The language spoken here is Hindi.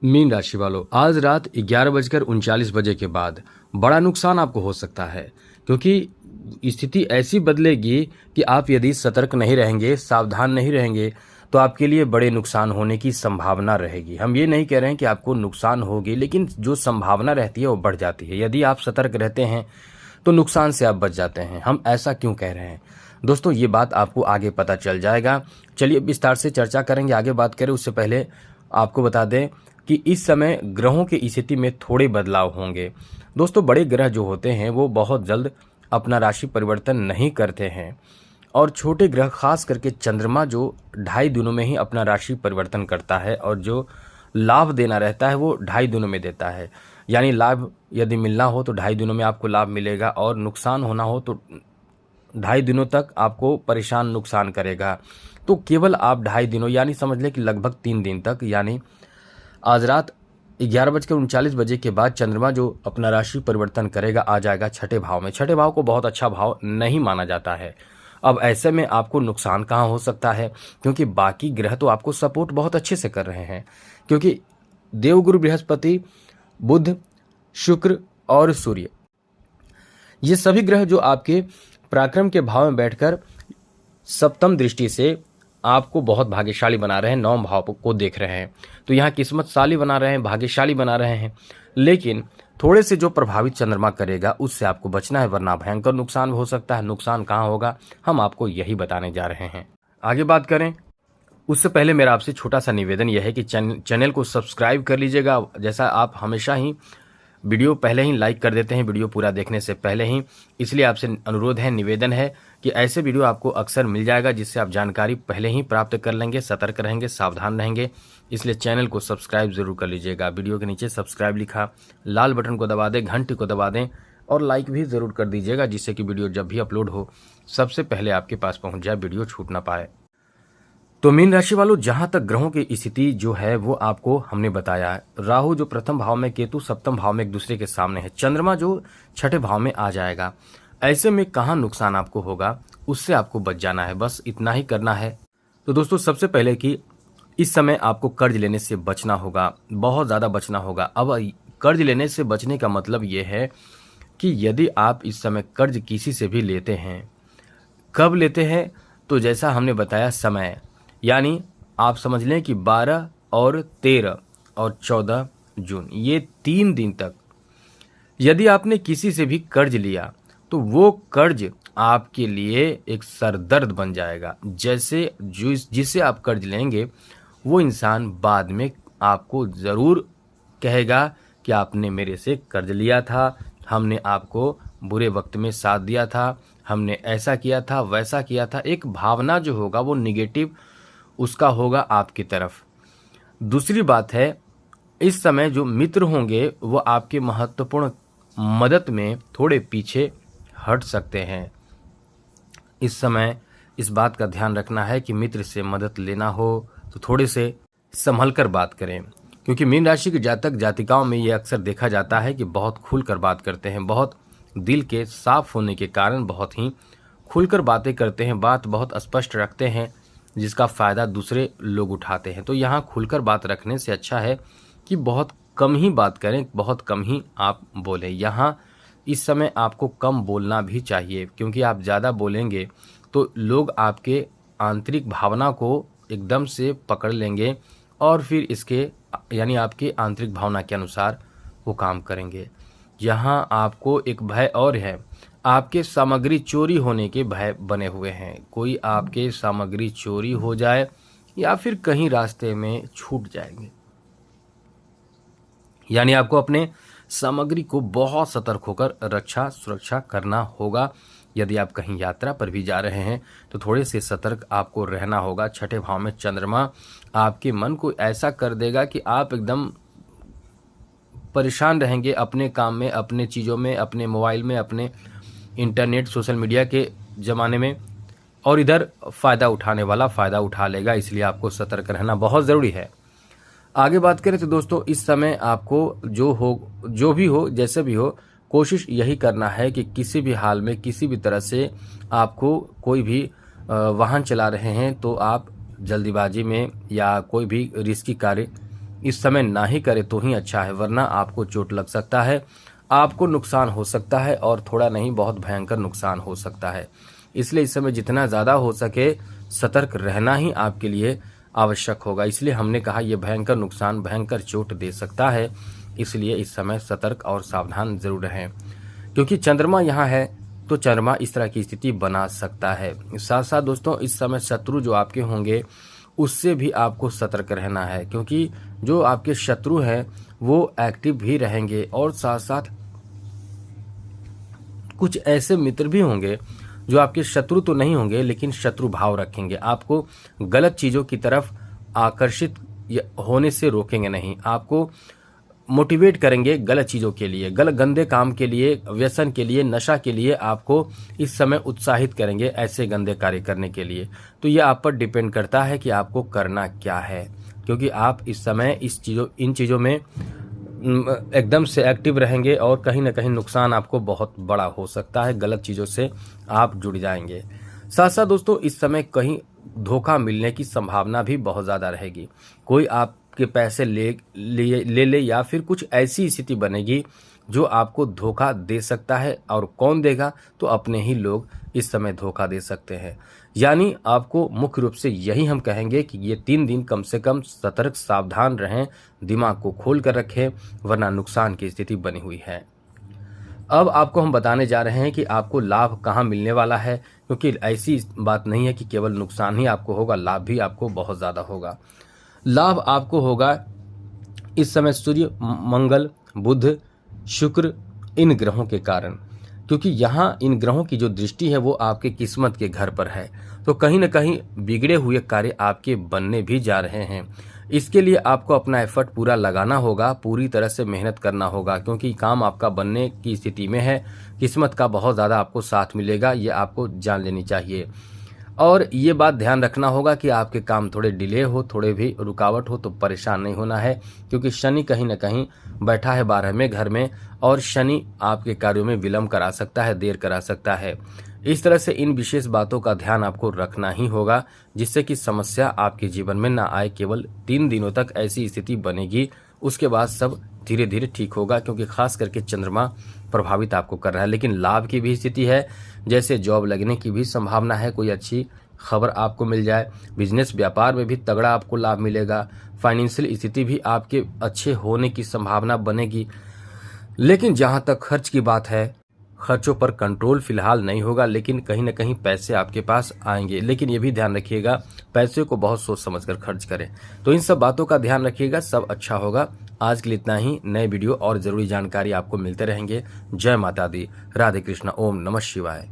मीन राशि वालों, आज रात 11:39 के बाद बड़ा नुकसान आपको हो सकता है, क्योंकि स्थिति ऐसी बदलेगी कि आप यदि सतर्क नहीं रहेंगे, सावधान नहीं रहेंगे, तो आपके लिए बड़े नुकसान होने की संभावना रहेगी। हम ये नहीं कह रहे हैं कि आपको नुकसान होगी, लेकिन जो संभावना रहती है वो बढ़ जाती है। यदि आप सतर्क रहते हैं तो नुकसान से आप बच जाते हैं। हम ऐसा क्यों कह रहे हैं दोस्तों, ये बात आपको आगे पता चल जाएगा। चलिए विस्तार से चर्चा करेंगे, आगे बात करें उससे पहले आपको बता दें कि इस समय ग्रहों की स्थिति में थोड़े बदलाव होंगे। दोस्तों, बड़े ग्रह जो होते हैं वो बहुत जल्द अपना राशि परिवर्तन नहीं करते हैं, और छोटे ग्रह खास करके चंद्रमा जो 2.5 दिनों में ही अपना राशि परिवर्तन करता है, और जो लाभ देना रहता है वो 2.5 दिनों में देता है। यानी लाभ यदि मिलना हो तो 2.5 दिनों में आपको लाभ मिलेगा, और नुकसान होना हो तो 2.5 दिनों तक आपको परेशान नुकसान करेगा। तो केवल आप 2.5 दिनों यानी समझ लें कि लगभग 3 दिन तक, यानी आज रात 11:39 के बाद चंद्रमा जो अपना राशि परिवर्तन करेगा आ जाएगा छठे भाव में। छठे भाव को बहुत अच्छा भाव नहीं माना जाता है। अब ऐसे में आपको नुकसान कहाँ हो सकता है, क्योंकि बाकी ग्रह तो आपको सपोर्ट बहुत अच्छे से कर रहे हैं, क्योंकि देवगुरु बृहस्पति, बुध, शुक्र और सूर्य, ये सभी ग्रह जो आपके पराक्रम के भाव में बैठकर सप्तम दृष्टि से आपको बहुत भाग्यशाली बना रहे हैं, 9 भाव को देख रहे हैं। तो यहाँ किस्मतशाली बना रहे हैं, भाग्यशाली बना रहे हैं। लेकिन थोड़े से जो प्रभावित चंद्रमा करेगा उससे आपको बचना है, वरना भयंकर नुकसान हो सकता है। नुकसान कहाँ होगा, हम आपको यही बताने जा रहे हैं। आगे बात करें उससे पहले मेरा आपसे छोटा सा निवेदन यह है कि चैनल को सब्सक्राइब कर लीजिएगा। जैसा आप हमेशा ही वीडियो पहले ही लाइक कर देते हैं वीडियो पूरा देखने से पहले ही, इसलिए आपसे अनुरोध है, निवेदन है कि ऐसे वीडियो आपको अक्सर मिल जाएगा, जिससे आप जानकारी पहले ही प्राप्त कर लेंगे, सतर्क रहेंगे, सावधान रहेंगे। इसलिए चैनल को सब्सक्राइब जरूर कर लीजिएगा। वीडियो के नीचे सब्सक्राइब लिखा लाल बटन को दबा दें, घंटी को दबा दें और लाइक भी ज़रूर कर दीजिएगा, जिससे कि वीडियो जब भी अपलोड हो सबसे पहले आपके पास पहुँच जाए, वीडियो छूट ना पाए। तो मीन राशि वालों, जहां तक ग्रहों की स्थिति जो है वो आपको हमने बताया है। राहु जो प्रथम भाव में, केतु सप्तम भाव में एक दूसरे के सामने है, चंद्रमा जो छठे भाव में आ जाएगा। ऐसे में कहाँ नुकसान आपको होगा, उससे आपको बच जाना है, बस इतना ही करना है। तो दोस्तों, सबसे पहले कि इस समय आपको कर्ज लेने से बचना होगा, बहुत ज़्यादा बचना होगा। अब कर्ज लेने से बचने का मतलब ये है कि यदि आप इस समय कर्ज किसी से भी लेते हैं, कब लेते हैं, तो जैसा हमने बताया समय, यानी आप समझ लें कि 12 और 13 और 14 जून, ये 3 दिन तक यदि आपने किसी से भी कर्ज लिया तो वो कर्ज आपके लिए एक सरदर्द बन जाएगा। जैसे जिससे आप कर्ज लेंगे वो इंसान बाद में आपको ज़रूर कहेगा कि आपने मेरे से कर्ज लिया था, हमने आपको बुरे वक्त में साथ दिया था, हमने ऐसा किया था, वैसा किया था। एक भावना जो होगा वो निगेटिव उसका होगा आपकी तरफ। दूसरी बात है, इस समय जो मित्र होंगे वो आपके महत्वपूर्ण मदद में थोड़े पीछे हट सकते हैं। इस समय इस बात का ध्यान रखना है कि मित्र से मदद लेना हो तो थोड़े से संभल कर बात करें, क्योंकि मीन राशि के जातक जातिकाओं में ये अक्सर देखा जाता है कि बहुत खुलकर बात करते हैं, बहुत दिल के साफ होने के कारण बहुत ही खुलकर बातें करते हैं, बात बहुत स्पष्ट रखते हैं, जिसका फ़ायदा दूसरे लोग उठाते हैं। तो यहाँ खुलकर बात रखने से अच्छा है कि बहुत कम ही बात करें, बहुत कम ही आप बोलें। यहाँ इस समय आपको कम बोलना भी चाहिए, क्योंकि आप ज़्यादा बोलेंगे तो लोग आपके आंतरिक भावना को एकदम से पकड़ लेंगे और फिर इसके यानी आपके आंतरिक भावना के अनुसार वो काम करेंगे। यहाँ आपको एक भय और है, आपके सामग्री चोरी होने के भय बने हुए हैं। कोई आपके सामग्री चोरी हो जाए या फिर कहीं रास्ते में छूट जाएंगे, यानी आपको अपने सामग्री को बहुत सतर्क होकर रक्षा सुरक्षा करना होगा। यदि आप कहीं यात्रा पर भी जा रहे हैं तो थोड़े से सतर्क आपको रहना होगा। छठे भाव में चंद्रमा आपके मन को ऐसा कर देगा कि आप एकदम परेशान रहेंगे अपने काम में, अपने चीज़ों में, अपने मोबाइल में, अपने इंटरनेट सोशल मीडिया के ज़माने में, और इधर फ़ायदा उठाने वाला फ़ायदा उठा लेगा। इसलिए आपको सतर्क रहना बहुत ज़रूरी है। आगे बात करें तो दोस्तों, इस समय आपको जो भी हो, जैसे भी हो, कोशिश यही करना है कि किसी भी हाल में, किसी भी तरह से आपको कोई भी वाहन चला रहे हैं तो आप जल्दीबाजी में या कोई भी रिस्की कार्य इस समय ना ही करे तो ही अच्छा है, वरना आपको चोट लग सकता है, आपको नुकसान हो सकता है और थोड़ा नहीं बहुत भयंकर नुकसान हो सकता है। इसलिए इस समय जितना ज़्यादा हो सके सतर्क रहना ही आपके लिए आवश्यक होगा। इसलिए हमने कहा यह भयंकर नुकसान, भयंकर चोट दे सकता है, इसलिए इस समय सतर्क और सावधान जरूर रहें। क्योंकि चंद्रमा यहाँ है तो चंद्रमा इस तरह की स्थिति बना सकता है। साथ साथ दोस्तों इस समय शत्रु जो आपके होंगे उससे भी आपको सतर्क रहना है, क्योंकि जो आपके शत्रु हैं वो एक्टिव भी रहेंगे और साथ साथ कुछ ऐसे मित्र भी होंगे जो आपके शत्रु तो नहीं होंगे लेकिन शत्रु भाव रखेंगे, आपको गलत चीज़ों की तरफ आकर्षित होने से रोकेंगे नहीं, आपको मोटिवेट करेंगे गलत चीज़ों के लिए, गलत गंदे काम के लिए, व्यसन के लिए, नशा के लिए आपको इस समय उत्साहित करेंगे ऐसे गंदे कार्य करने के लिए। तो ये आप पर डिपेंड करता है कि आपको करना क्या है, क्योंकि आप इस समय इन चीज़ों में एकदम से एक्टिव रहेंगे और कहीं ना कहीं नुकसान आपको बहुत बड़ा हो सकता है, गलत चीज़ों से आप जुड़ जाएंगे। साथ साथ दोस्तों इस समय कहीं धोखा मिलने की संभावना भी बहुत ज़्यादा रहेगी, कोई आपके पैसे ले या फिर कुछ ऐसी स्थिति बनेगी जो आपको धोखा दे सकता है, और कौन देगा तो अपने ही लोग इस समय धोखा दे सकते हैं। यानी आपको मुख्य रूप से यही हम कहेंगे कि ये 3 दिन कम से कम सतर्क सावधान रहें, दिमाग को खोल कर रखें, वरना नुकसान की स्थिति बनी हुई है। अब आपको हम बताने जा रहे हैं कि आपको लाभ कहाँ मिलने वाला है, क्योंकि ऐसी बात नहीं है कि केवल नुकसान ही आपको होगा, लाभ भी आपको बहुत ज़्यादा होगा। लाभ आपको होगा इस समय सूर्य, मंगल, बुध, शुक्र इन ग्रहों के कारण, क्योंकि यहाँ इन ग्रहों की जो दृष्टि है वो आपके किस्मत के घर पर है, तो कहीं न कहीं बिगड़े हुए कार्य आपके बनने भी जा रहे हैं। इसके लिए आपको अपना एफर्ट पूरा लगाना होगा, पूरी तरह से मेहनत करना होगा, क्योंकि काम आपका बनने की स्थिति में है, किस्मत का बहुत ज़्यादा आपको साथ मिलेगा, ये आपको जान लेनी चाहिए। और ये बात ध्यान रखना होगा कि आपके काम थोड़े डिले हो, थोड़े भी रुकावट हो तो परेशान नहीं होना है, क्योंकि शनि कहीं न कहीं बैठा है 12वें घर में, और शनि आपके कार्यों में विलंब करा सकता है, देर करा सकता है। इस तरह से इन विशेष बातों का ध्यान आपको रखना ही होगा, जिससे कि समस्या आपके जीवन में ना आए। केवल 3 दिनों तक ऐसी स्थिति बनेगी, उसके बाद सब धीरे धीरे ठीक होगा, क्योंकि खास करके चंद्रमा प्रभावित आपको कर रहा है। लेकिन लाभ की भी स्थिति है, जैसे जॉब लगने की भी संभावना है, कोई अच्छी खबर आपको मिल जाए, बिजनेस व्यापार में भी तगड़ा आपको लाभ मिलेगा, फाइनेंशियल स्थिति भी आपके अच्छे होने की संभावना बनेगी। लेकिन जहां तक खर्च की बात है, खर्चों पर कंट्रोल फिलहाल नहीं होगा, लेकिन कहीं ना कहीं पैसे आपके पास आएंगे। लेकिन ये भी ध्यान रखिएगा पैसे को बहुत सोच समझकर खर्च करें। तो इन सब बातों का ध्यान रखिएगा, सब अच्छा होगा। आज के लिए इतना ही, नए वीडियो और जरूरी जानकारी आपको मिलते रहेंगे। जय माता दी, राधे कृष्णा, ओम नमः शिवाय।